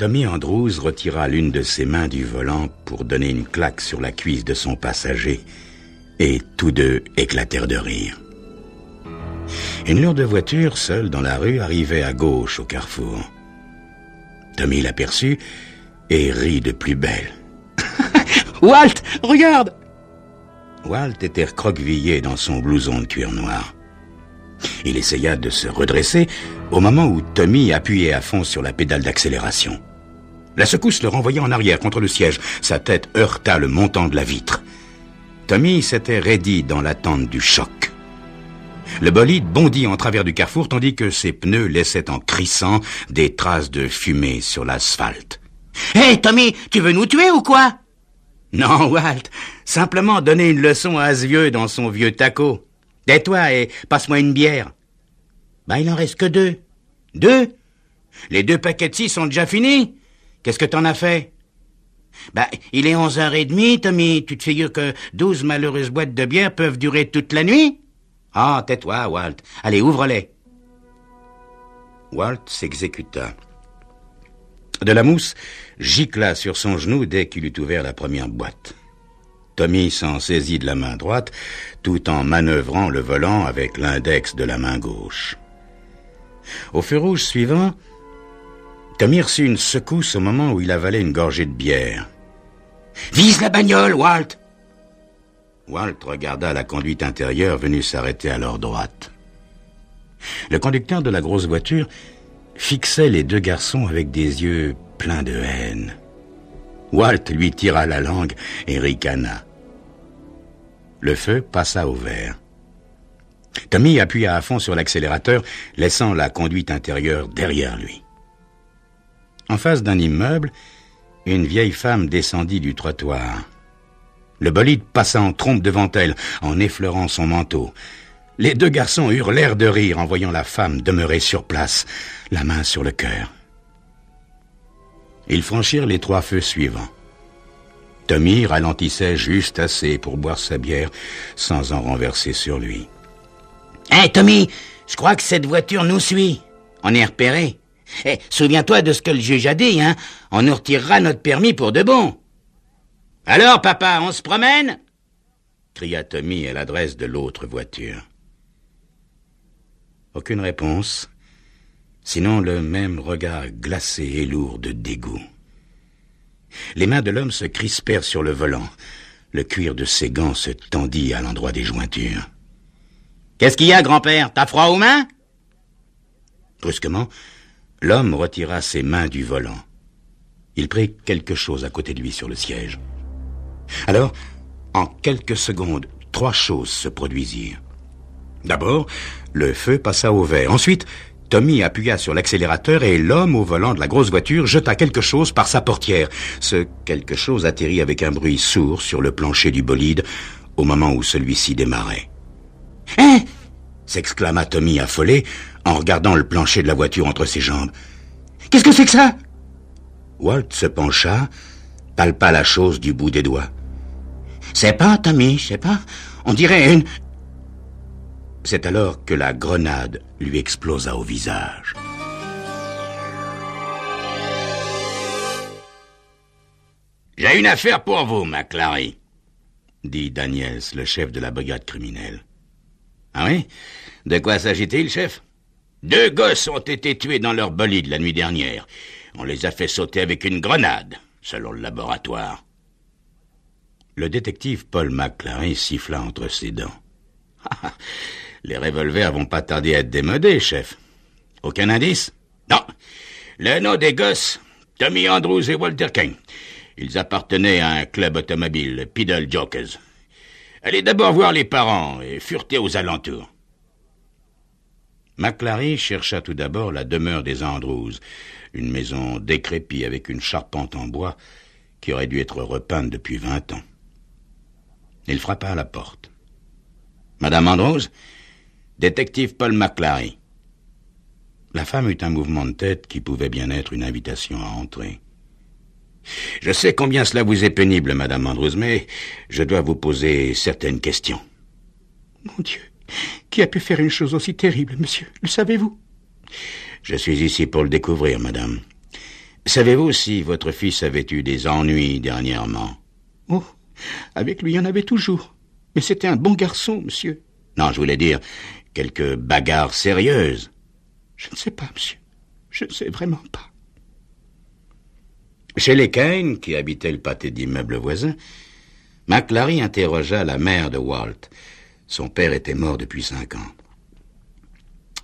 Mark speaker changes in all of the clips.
Speaker 1: Tommy Andrews retira l'une de ses mains du volant pour donner une claque sur la cuisse de son passager, et tous deux éclatèrent de rire. Une lourde voiture, seule dans la rue, arrivait à gauche au carrefour. Tommy l'aperçut et rit de plus belle. « Walt, regarde !» Walt était recroquevillé dans son blouson de cuir noir. Il essaya de se redresser au moment où Tommy appuyait à fond sur la pédale d'accélération. La secousse le renvoya en arrière contre le siège. Sa tête heurta le montant de la vitre. Tommy s'était raidi dans l'attente du choc. Le bolide bondit en travers du carrefour tandis que ses pneus laissaient en crissant des traces de fumée sur l'asphalte. « Hé, Tommy, tu veux nous tuer ou quoi ?»« Non, Walt, simplement donner une leçon à ce vieux dans son vieux taco. Tais-toi et passe-moi une bière. » « Ben, il en reste que 2. 2 ? Les 2 paquets de 6 sont déjà finis. Qu'est-ce que t'en as fait ? » « Ben, il est 11h30, Tommy. Tu te figures que 12 malheureuses boîtes de bière peuvent durer toute la nuit ? Ah, tais-toi, Walt. Allez, ouvre-les. » Walt s'exécuta. De la mousse gicla sur son genou dès qu'il eut ouvert la première boîte. Tommy s'en saisit de la main droite, tout en manœuvrant le volant avec l'index de la main gauche. Au feu rouge suivant, Tommy reçut une secousse au moment où il avalait une gorgée de bière. « Vise la bagnole, Walt !» Walt regarda la conduite intérieure venue s'arrêter à leur droite. Le conducteur de la grosse voiture fixait les 2 garçons avec des yeux pleins de haine. Walt lui tira la langue et ricana. Le feu passa au vert. Tommy appuya à fond sur l'accélérateur, laissant la conduite intérieure derrière lui. En face d'un immeuble, une vieille femme descendit du trottoir. Le bolide passa en trompe devant elle, en effleurant son manteau. Les 2 garçons hurlèrent de rire en voyant la femme demeurer sur place, la main sur le cœur. Ils franchirent les 3 feux suivants. Tommy ralentissait juste assez pour boire sa bière sans en renverser sur lui. « Hé, Tommy, je crois que cette voiture nous suit. On est repéré. Souviens-toi de ce que le juge a dit, hein. On nous retirera notre permis pour de bon. »« Alors, papa, on se promène ?» cria Tommy à l'adresse de l'autre voiture. Aucune réponse, sinon le même regard glacé et lourd de dégoût. Les mains de l'homme se crispèrent sur le volant. Le cuir de ses gants se tendit à l'endroit des jointures. « Qu'est-ce qu'il y a, grand-père? T'as froid aux mains ?» Brusquement, l'homme retira ses mains du volant. Il prit quelque chose à côté de lui sur le siège. Alors, en quelques secondes, 3 choses se produisirent. D'abord, le feu passa au vert. Ensuite, Tommy appuya sur l'accélérateur et l'homme au volant de la grosse voiture jeta quelque chose par sa portière. Ce quelque chose atterrit avec un bruit sourd sur le plancher du bolide au moment où celui-ci démarrait. « Hein !» s'exclama Tommy affolé en regardant le plancher de la voiture entre ses jambes. « Qu'est-ce que c'est que ça ?» Walt se pencha, palpa la chose du bout des doigts. « C'est pas, Tommy, je sais pas. On dirait une... » C'est alors que la grenade lui explosa au visage. « J'ai une affaire pour vous, McClary, » dit Daniels, le chef de la brigade criminelle. « Ah oui? De quoi s'agit-il, chef? » 2 gosses ont été tués dans leur bolide la nuit dernière. On les a fait sauter avec une grenade, selon le laboratoire. Le détective Paul McClary siffla entre ses dents. « Les revolvers vont pas tarder à être démodés, chef. Aucun indice? » « Non. Le nom des gosses, Tommy Andrews et Walter King. Ils appartenaient à un club automobile, Piddle Jokers. Allez d'abord voir les parents et furetez aux alentours. » McClary chercha tout d'abord la demeure des Andrews, une maison décrépite avec une charpente en bois qui aurait dû être repeinte depuis 20 ans. Il frappa à la porte. « Madame Andrews, détective Paul McClary. » La femme eut un mouvement de tête qui pouvait bien être une invitation à entrer. « Je sais combien cela vous est pénible, Madame Andrews, mais je dois vous poser certaines questions. »«
Speaker 2: Mon Dieu, qui a pu faire une chose aussi terrible, monsieur? Le savez-vous? »
Speaker 1: « Je suis ici pour le découvrir, madame. Savez-vous si votre fils avait eu des ennuis dernièrement?
Speaker 2: Oh, avec lui, il y en avait toujours. Mais c'était un bon garçon, monsieur.
Speaker 1: Non, je voulais dire quelques bagarres sérieuses.
Speaker 2: Je ne sais pas, monsieur. Je ne sais vraiment pas.
Speaker 1: Chez les Kane, qui habitaient le pâté d'immeubles voisins, McClary interrogea la mère de Walt. Son père était mort depuis 5 ans.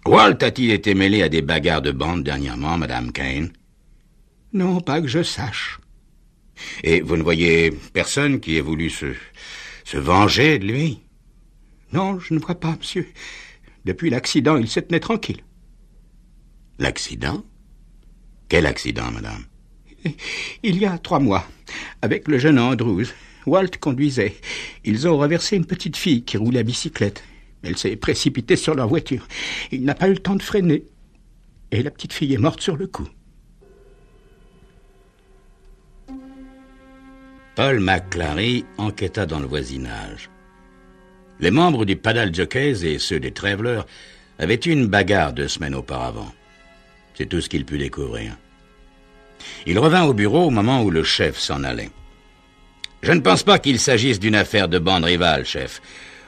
Speaker 1: Walt a-t-il été mêlé à des bagarres de bande dernièrement, Madame Kane?
Speaker 2: Non, pas que je sache.
Speaker 1: Et vous ne voyez personne qui ait voulu se venger de lui?
Speaker 2: Non, je ne vois pas, monsieur. Depuis l'accident, il se tenait tranquille.
Speaker 1: L'accident? Quel accident, madame?
Speaker 2: Il y a 3 mois, avec le jeune Andrews, Walt conduisait. Ils ont renversé une petite fille qui roulait à bicyclette. Elle s'est précipitée sur leur voiture. Il n'a pas eu le temps de freiner. Et la petite fille est morte sur le coup.
Speaker 1: Paul McClary enquêta dans le voisinage. Les membres du Paddle Jockeys et ceux des Travelers avaient eu une bagarre 2 semaines auparavant. C'est tout ce qu'il put découvrir. Il revint au bureau au moment où le chef s'en allait. « Je ne pense pas qu'il s'agisse d'une affaire de bande rivale, chef.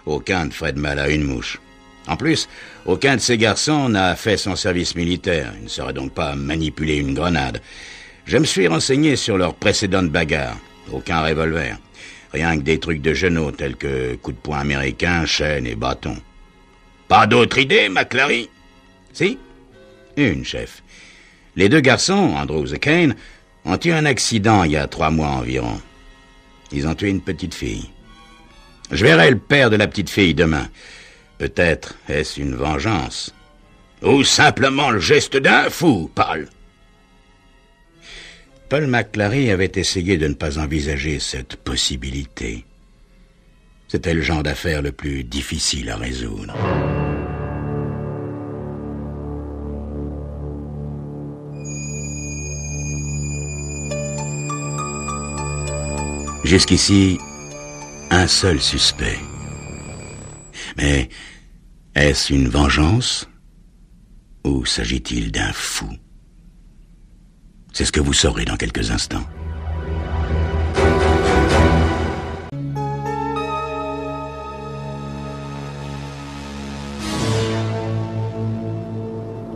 Speaker 1: Aucun ne ferait de mal à une mouche. En plus, aucun de ces garçons n'a fait son service militaire. Il ne saurait donc pas manipuler une grenade. Je me suis renseigné sur leurs précédentes bagarres. Aucun revolver. Rien que des trucs de genoux tels que coups de poing américains, chaînes et bâtons. Pas d'autre idée, McClary? Si? Une, chef. Les 2 garçons, Andrews et Kane, ont eu un accident il y a 3 mois environ. Ils ont tué une petite fille. Je verrai le père de la petite fille demain. Peut-être est-ce une vengeance. Ou simplement le geste d'un fou, Paul. Paul McClary avait essayé de ne pas envisager cette possibilité. C'était le genre d'affaire le plus difficile à résoudre. Jusqu'ici, un seul suspect. Mais est-ce une vengeance ou s'agit-il d'un fou? C'est ce que vous saurez dans quelques instants.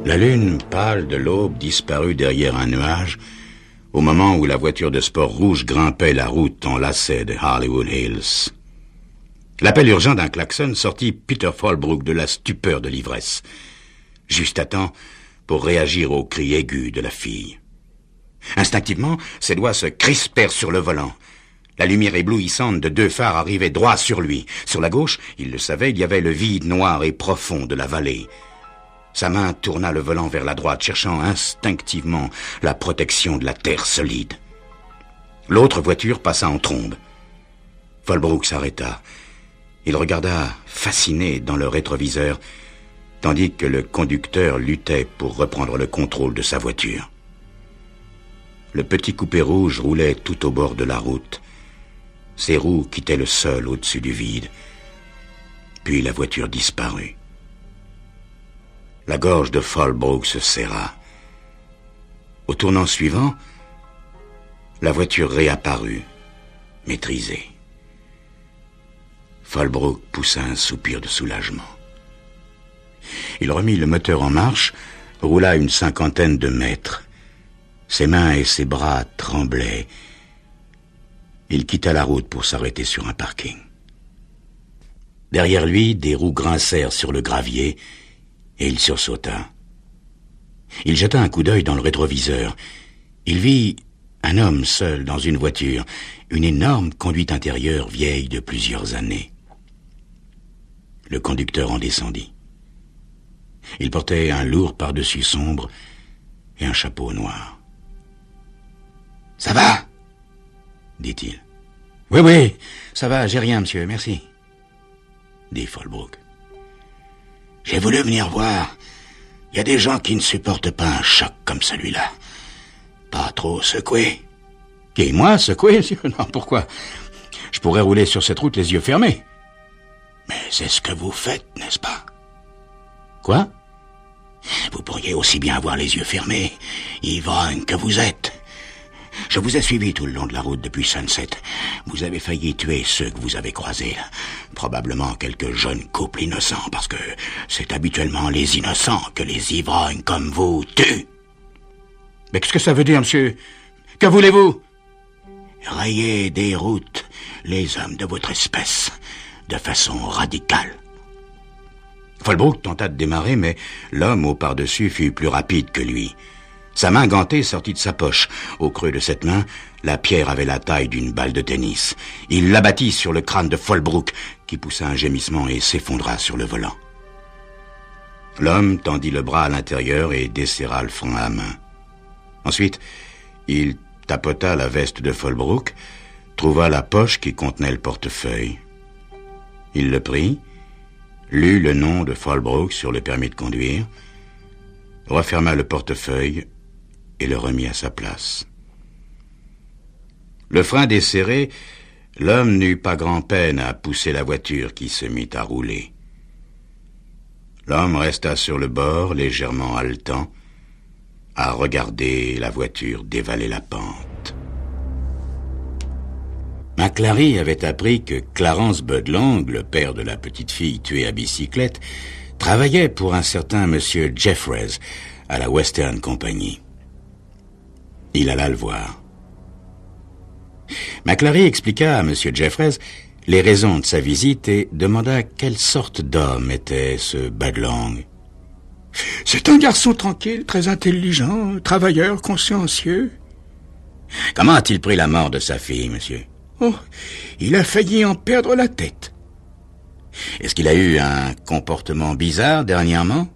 Speaker 1: La lune pâle de l'aube disparut derrière un nuage au moment où la voiture de sport rouge grimpait la route en lacet de Hollywood Hills. L'appel urgent d'un klaxon sortit Peter Fallbrook de la stupeur de l'ivresse, juste à temps pour réagir au cri aigu de la fille. Instinctivement, ses doigts se crispèrent sur le volant. La lumière éblouissante de 2 phares arrivait droit sur lui. Sur la gauche, il le savait, il y avait le vide noir et profond de la vallée. Sa main tourna le volant vers la droite, cherchant instinctivement la protection de la terre solide. L'autre voiture passa en trombe. Fallbrook s'arrêta. Il regarda, fasciné, dans le rétroviseur, tandis que le conducteur luttait pour reprendre le contrôle de sa voiture. Le petit coupé rouge roulait tout au bord de la route. Ses roues quittaient le sol au-dessus du vide. Puis la voiture disparut. La gorge de Fallbrook se serra. Au tournant suivant, la voiture réapparut, maîtrisée. Fallbrook poussa un soupir de soulagement. Il remit le moteur en marche, roula une 50aine de mètres. Ses mains et ses bras tremblaient. Il quitta la route pour s'arrêter sur un parking. Derrière lui, des roues grincèrent sur le gravier et il sursauta. Il jeta un coup d'œil dans le rétroviseur. Il vit un homme seul dans une voiture, une énorme conduite intérieure vieille de plusieurs années. Le conducteur en descendit. Il portait un lourd pardessus sombre et un chapeau noir. « Ça va ?» dit-il. « Oui, ça va, j'ai rien, monsieur, merci. » dit Fallbrook. « J'ai voulu venir voir. Il y a des gens qui ne supportent pas un choc comme celui-là. Pas trop secoué. »« Qui, moi, secoué, monsieur? Non, pourquoi? Je pourrais rouler sur cette route les yeux fermés. »« Mais c'est ce que vous faites, n'est-ce pas? »« Quoi? Vous pourriez aussi bien avoir les yeux fermés, ivrogne que vous êtes. Je vous ai suivi tout le long de la route depuis Sunset. Vous avez failli tuer ceux que vous avez croisés. Probablement quelques jeunes couples innocents, parce que c'est habituellement les innocents que les ivrognes comme vous tuent.
Speaker 2: Mais qu'est-ce que ça veut dire, monsieur? Que voulez-vous?
Speaker 1: Rayer des routes les hommes de votre espèce, de façon radicale.
Speaker 2: Fallbrook tenta de démarrer, mais l'homme au par-dessus fut plus rapide que lui. Sa main gantée sortit de sa poche. Au creux de cette main, la pierre avait la taille d'une balle de tennis. Il l'abattit sur le crâne de Fallbrook, qui poussa un gémissement et s'effondra sur le volant. L'homme tendit le bras à l'intérieur et desserra le frein à main. Ensuite, il tapota la veste de Fallbrook, trouva la poche qui contenait le portefeuille. Il le prit, lut le nom de Fallbrook sur le permis de conduire, referma le portefeuille et le remit à sa place. Le frein desserré, l'homme n'eut pas grand-peine à pousser la voiture qui se mit à rouler. L'homme resta sur le bord, légèrement haletant, à regarder la voiture dévaler la pente. McClary avait appris que Clarence Budlong, le père de la petite fille tuée à bicyclette, travaillait pour un certain monsieur Jeffreys à la Western Company. Il alla le voir. McClary expliqua à monsieur Jeffreys les raisons de sa visite et demanda quelle sorte d'homme était ce Budlong.
Speaker 3: « C'est un garçon tranquille, très intelligent, travailleur, consciencieux. »«
Speaker 2: Comment a-t-il pris la mort de sa fille, monsieur ? » ?»«
Speaker 3: Oh, il a failli en perdre la tête. »«
Speaker 2: Est-ce qu'il a eu un comportement bizarre dernièrement ? » ?»«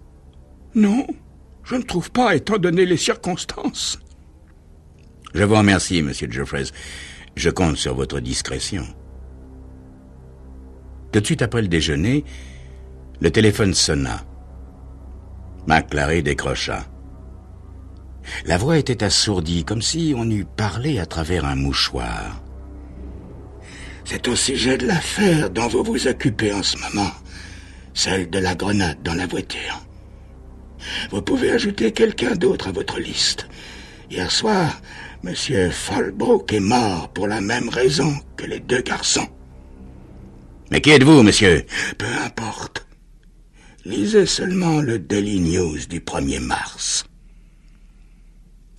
Speaker 3: Non, je ne trouve pas, étant donné les circonstances. »«
Speaker 2: Je vous remercie, monsieur Jeffreys. Je compte sur votre discrétion. » Tout de suite après le déjeuner, le téléphone sonna. McClary décrocha. La voix était assourdie, comme si on eût parlé à travers un mouchoir.
Speaker 1: « C'est au sujet de l'affaire dont vous vous occupez en ce moment, celle de la grenade dans la voiture. Vous pouvez ajouter quelqu'un d'autre à votre liste. Hier soir, M. Fallbrook est mort pour la même raison que les deux garçons. »«
Speaker 2: Mais qui êtes-vous, monsieur ? » ?»«
Speaker 1: Peu importe. Lisez seulement le Daily News du 1er mars. »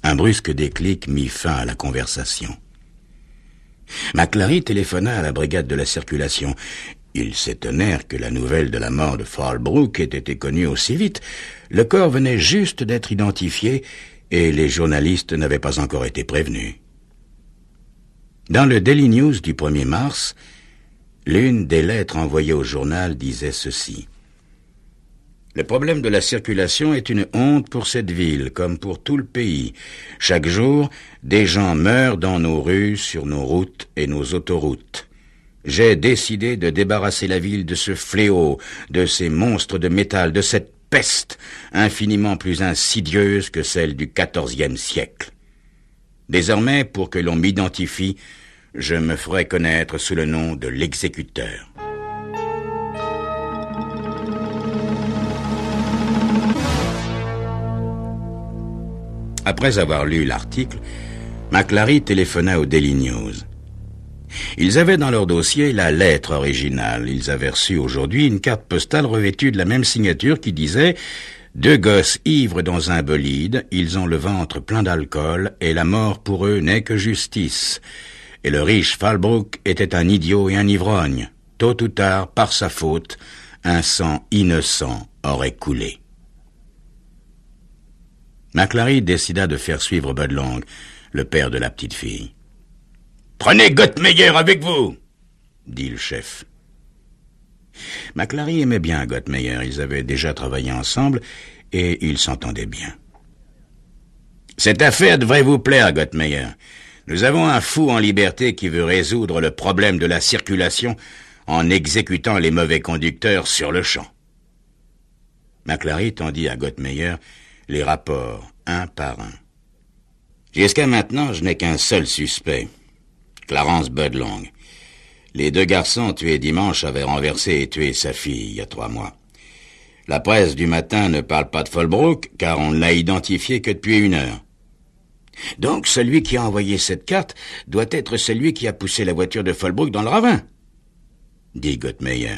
Speaker 2: Un brusque déclic mit fin à la conversation. McClary téléphona à la brigade de la circulation. Ils s'étonnèrent que la nouvelle de la mort de Fallbrook ait été connue aussi vite. Le corps venait juste d'être identifié et les journalistes n'avaient pas encore été prévenus. Dans le Daily News du 1er mars, l'une des lettres envoyées au journal disait ceci. Le problème de la circulation est une honte pour cette ville, comme pour tout le pays. Chaque jour, des gens meurent dans nos rues, sur nos routes et nos autoroutes. J'ai décidé de débarrasser la ville de ce fléau, de ces monstres de métal, de cette peste infiniment plus insidieuse que celle du XIVe siècle. Désormais, pour que l'on m'identifie, je me ferai connaître sous le nom de l'exécuteur. Après avoir lu l'article, McClary téléphona au Daily News. Ils avaient dans leur dossier la lettre originale. Ils avaient reçu aujourd'hui une carte postale revêtue de la même signature qui disait « Deux gosses ivres dans un bolide, ils ont le ventre plein d'alcool et la mort pour eux n'est que justice. Et le riche Fallbrook était un idiot et un ivrogne. Tôt ou tard, par sa faute, un sang innocent aurait coulé. » McClary décida de faire suivre Budlong, le père de la petite fille. « Prenez Gottmeyer avec vous !» dit le chef. McClary aimait bien Gottmeyer, ils avaient déjà travaillé ensemble et ils s'entendaient bien. « Cette affaire devrait vous plaire, Gottmeyer. Nous avons un fou en liberté qui veut résoudre le problème de la circulation en exécutant les mauvais conducteurs sur le champ. » McClary tendit à Gottmeyer les rapports, un par un. Jusqu'à maintenant, je n'ai qu'un seul suspect, Clarence Budlong. Les deux garçons tués dimanche avaient renversé et tué sa fille il y a 3 mois. La presse du matin ne parle pas de Fallbrook, car on ne l'a identifié que depuis 1 heure.
Speaker 1: Donc celui qui a envoyé cette carte doit être celui qui a poussé la voiture de Fallbrook dans le ravin, dit Gottmeyer.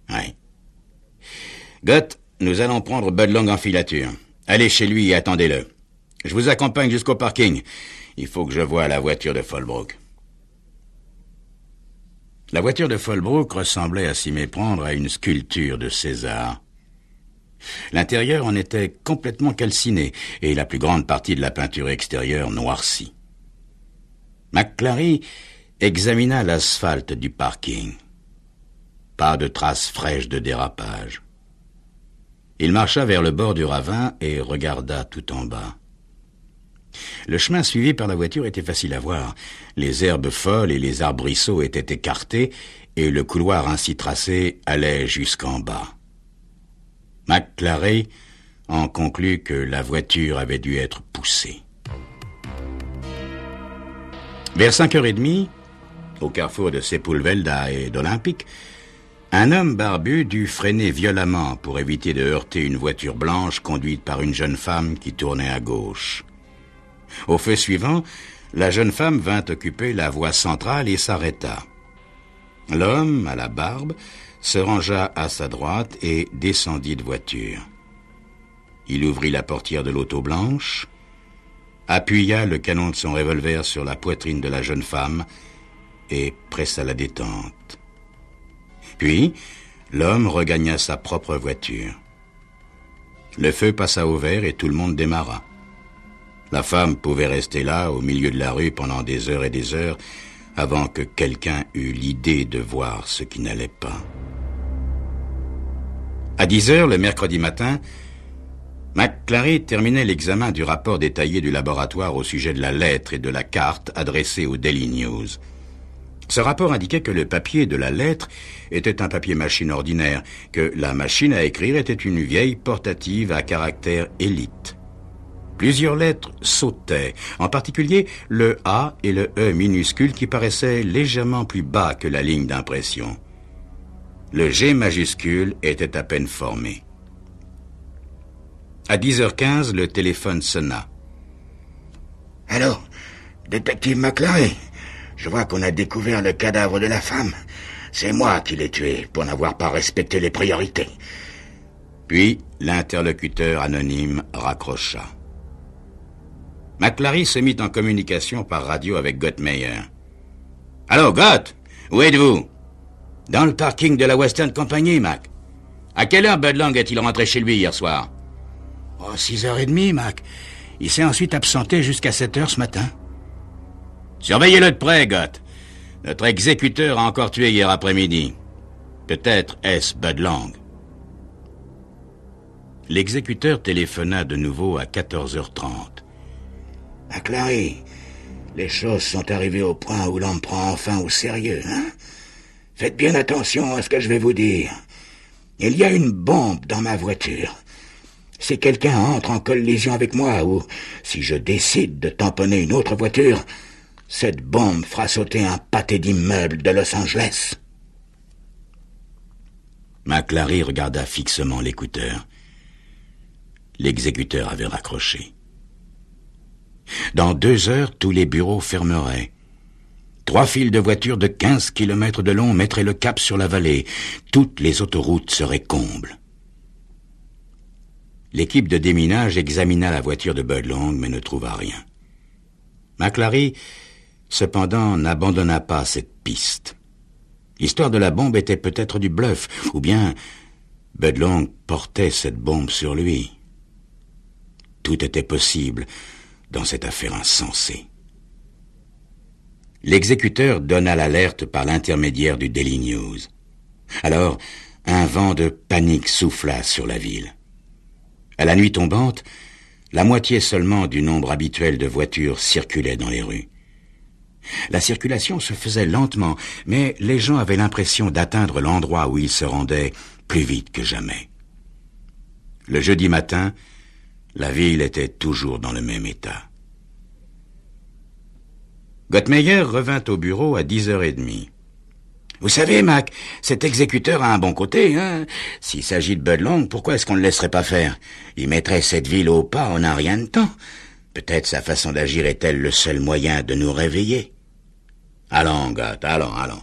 Speaker 1: Oui. Gott, nous allons prendre Bud Long en filature. Allez chez lui et attendez-le. Je vous accompagne jusqu'au parking. Il faut que je voie la voiture de Fallbrook. La voiture de Fallbrook ressemblait à s'y méprendre à une sculpture de César. L'intérieur en était complètement calciné et la plus grande partie de la peinture extérieure noircie. McClary examina l'asphalte du parking. Pas de traces fraîches de dérapage. Il marcha vers le bord du ravin et regarda tout en bas. Le chemin suivi par la voiture était facile à voir. Les herbes folles et les arbrisseaux étaient écartés et le couloir ainsi tracé allait jusqu'en bas. McClary en conclut que la voiture avait dû être poussée. Vers 5h30, au carrefour de Sepulveda et d'Olympique, un homme barbu dut freiner violemment pour éviter de heurter une voiture blanche conduite par une jeune femme qui tournait à gauche. Au feu suivant, la jeune femme vint occuper la voie centrale et s'arrêta. L'homme, à la barbe, se rangea à sa droite et descendit de voiture. Il ouvrit la portière de l'auto blanche, appuya le canon de son revolver sur la poitrine de la jeune femme et pressa la détente. Puis, l'homme regagna sa propre voiture. Le feu passa au vert et tout le monde démarra. La femme pouvait rester là, au milieu de la rue, pendant des heures et des heures, avant que quelqu'un eût l'idée de voir ce qui n'allait pas. À 10h, le mercredi matin, McClary terminait l'examen du rapport détaillé du laboratoire au sujet de la lettre et de la carte adressée au Daily News. Ce rapport indiquait que le papier de la lettre était un papier machine ordinaire, que la machine à écrire était une vieille portative à caractère élite. Plusieurs lettres sautaient, en particulier le A et le E minuscules qui paraissaient légèrement plus bas que la ligne d'impression. Le G majuscule était à peine formé. À 10h15, le téléphone sonna.
Speaker 4: « Allô, détective McClary, je vois qu'on a découvert le cadavre de la femme. C'est moi qui l'ai tué pour n'avoir pas respecté les priorités. »
Speaker 1: Puis, l'interlocuteur anonyme raccrocha. McClary se mit en communication par radio avec Gottmeyer. « Allô, Gott, où êtes-vous ?»« Dans le parking de la Western Company, Mac. À quelle heure Bud Long est-il rentré chez lui hier soir ?»«
Speaker 2: Oh, 6h30, Mac. Il s'est ensuite absenté jusqu'à 7h ce matin. »
Speaker 1: « Surveillez-le de près, Gott. Notre exécuteur a encore tué hier après-midi. Peut-être est-ce Bud Long. » L'exécuteur téléphona de nouveau à 14h30.
Speaker 4: « McClary, les choses sont arrivées au point où l'on me prend enfin au sérieux, hein? Faites bien attention à ce que je vais vous dire. Il y a une bombe dans ma voiture. Si quelqu'un entre en collision avec moi ou si je décide de tamponner une autre voiture, cette bombe fera sauter un pâté d'immeubles de Los Angeles. »
Speaker 1: McClary regarda fixement l'écouteur. L'exécuteur avait raccroché. Dans 2 heures, tous les bureaux fermeraient. 3 files de voitures de 15 kilomètres de long mettraient le cap sur la vallée. Toutes les autoroutes seraient combles. L'équipe de déminage examina la voiture de Bud Long, mais ne trouva rien. McClary, cependant, n'abandonna pas cette piste. L'histoire de la bombe était peut-être du bluff, ou bien Bud Long portait cette bombe sur lui. Tout était possible dans cette affaire insensée. L'exécuteur donna l'alerte par l'intermédiaire du Daily News. Alors, un vent de panique souffla sur la ville. À la nuit tombante, la moitié seulement du nombre habituel de voitures circulait dans les rues. La circulation se faisait lentement, mais les gens avaient l'impression d'atteindre l'endroit où ils se rendaient plus vite que jamais. Le jeudi matin, la ville était toujours dans le même état. Gottmeyer revint au bureau à 10h30. « Vous savez, Mac, cet exécuteur a un bon côté, hein? S'il s'agit de Bud Long, pourquoi est-ce qu'on ne le laisserait pas faire? Il mettrait cette ville au pas en un rien de temps. Peut-être sa façon d'agir est-elle le seul moyen de nous réveiller. Allons, Got, allons.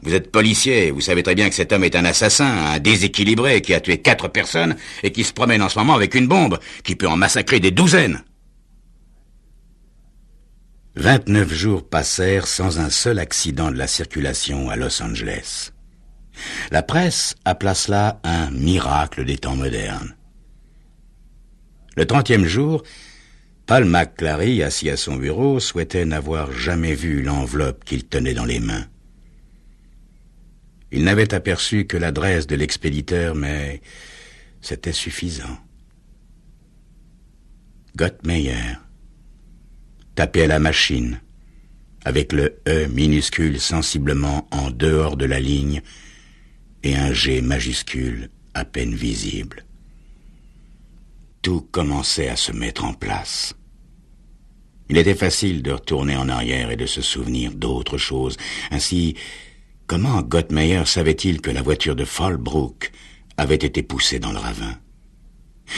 Speaker 1: Vous êtes policier, vous savez très bien que cet homme est un assassin, un déséquilibré qui a tué 4 personnes et qui se promène en ce moment avec une bombe qui peut en massacrer des douzaines. 29 jours passèrent sans un seul accident de la circulation à Los Angeles. La presse appela cela un miracle des temps modernes. Le 30e jour, Paul McClary, assis à son bureau, souhaitait n'avoir jamais vu l'enveloppe qu'il tenait dans les mains. Il n'avait aperçu que l'adresse de l'expéditeur, mais c'était suffisant. Gottmeyer tapait à la machine, avec le E minuscule sensiblement en dehors de la ligne et un G majuscule à peine visible. Tout commençait à se mettre en place. Il était facile de retourner en arrière et de se souvenir d'autres choses. Ainsi, comment Gottmeyer savait-il que la voiture de Fallbrook avait été poussée dans le ravin?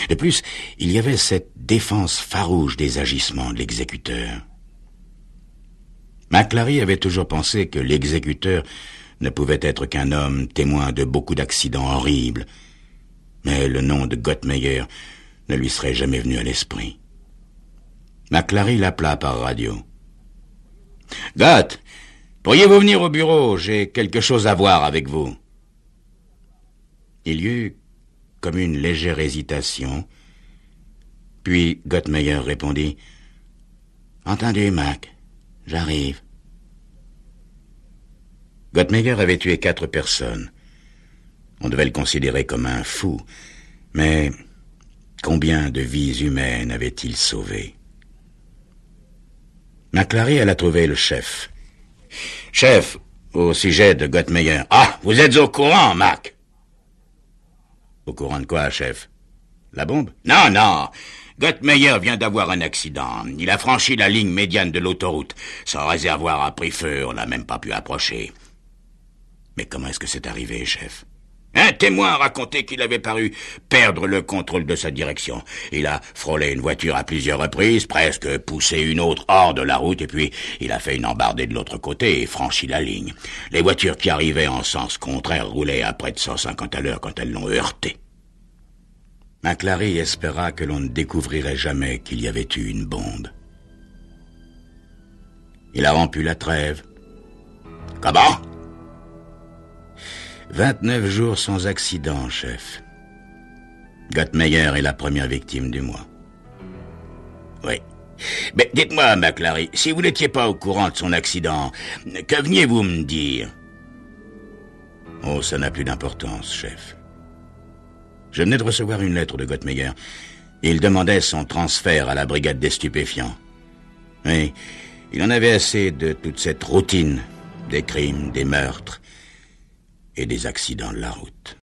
Speaker 1: De plus, il y avait cette défense farouche des agissements de l'exécuteur. McClary avait toujours pensé que l'exécuteur ne pouvait être qu'un homme témoin de beaucoup d'accidents horribles, mais le nom de Gottmeyer ne lui serait jamais venu à l'esprit. McClary l'appela par radio. « Gott, pourriez-vous venir au bureau? J'ai quelque chose à voir avec vous. » Il y eut comme une légère hésitation, puis Gottmeyer répondit « Entendu, Mac, j'arrive. » Gottmeyer avait tué 4 personnes. On devait le considérer comme un fou, mais combien de vies humaines avait-il sauvées? McClary alla trouver le chef. « Chef, au sujet de Gottmeyer. »« Ah, vous êtes au courant, Mac !»« Au courant de quoi, chef? La bombe? »« Non. Gottmeyer vient d'avoir un accident. Il a franchi la ligne médiane de l'autoroute. Son réservoir a pris feu, on n'a même pas pu approcher. » « Mais comment est-ce que c'est arrivé, chef? » Un témoin a raconté qu'il avait paru perdre le contrôle de sa direction. Il a frôlé une voiture à plusieurs reprises, presque poussé une autre hors de la route, et puis il a fait une embardée de l'autre côté et franchi la ligne. Les voitures qui arrivaient en sens contraire roulaient à près de 150 à l'heure quand elles l'ont heurté. McClary espéra que l'on ne découvrirait jamais qu'il y avait eu une bombe. Il a rompu la trêve. Comment? 29 jours sans accident, chef. Gottmeyer est la première victime du mois. Oui. Mais dites-moi, McClary, si vous n'étiez pas au courant de son accident, que veniez-vous me dire? Oh, ça n'a plus d'importance, chef. Je venais de recevoir une lettre de Gottmeyer. Il demandait son transfert à la brigade des stupéfiants. Oui, il en avait assez de toute cette routine, des crimes, des meurtres et des accidents de la route.